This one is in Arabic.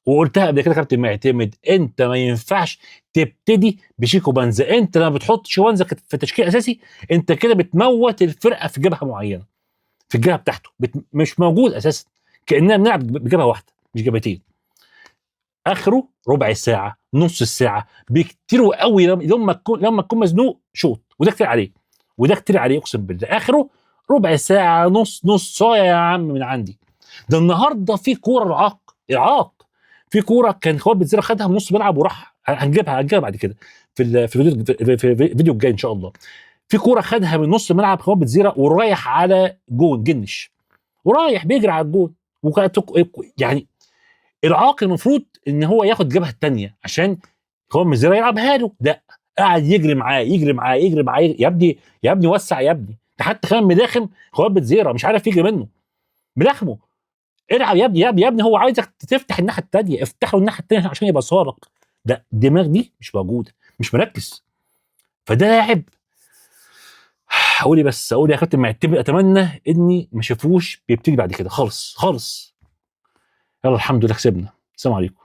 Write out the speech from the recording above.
وقلتها قبل كده يا كابتن معتمد، انت ما ينفعش تبتدي بشيكو بنزا. انت لما بتحط شيكو بنزا في تشكيل اساسي انت كده بتموت الفرقه في جبهه معينه، في الجبهه بتاعته مش موجود اساسا، كاننا بنلعب بجبهه واحده مش جبهتين. اخره ربع ساعه نص ساعه بكتير قوي، لما تكون مزنوق شوط، وده كتير عليه، وده كتير عليه اقسم بالله. اخره ربع ساعه نص ساعه يا عم من عندي. ده النهارده في كوره اعاق، في كوره كان خوات بتزيرة خدها من نص ملعب وراح، هنجيبها بعد كده في الفيديو الجاي ان شاء الله. في كوره خدها من نص ملعب خوات بتزيرة ورايح على جون جنش، ورايح بيجري على الجون، وكانت يعني العاق المفروض ان هو ياخد الجبهه الثانيه عشان خوات بتزيرة يلعبها له، لا قاعد يجري معاه يا ابني يا ابني وسع يا ابني، ده حتى كمان مداخم خوات بتزيرة مش عارف يجري منه، مداخمه. العب يا ابني يا ابني هو عايزك تفتح الناحيه الثانيه، افتحه الناحيه الثانيه عشان يبقى سارق. ده الدماغ دي مش موجوده، مش مركز. فده لاعب اقول يا كابتن معتمد اتمنى اني ما شافوش بيبتدي بعد كده خالص خالص. يلا الحمد لله كسبنا، السلام عليكم.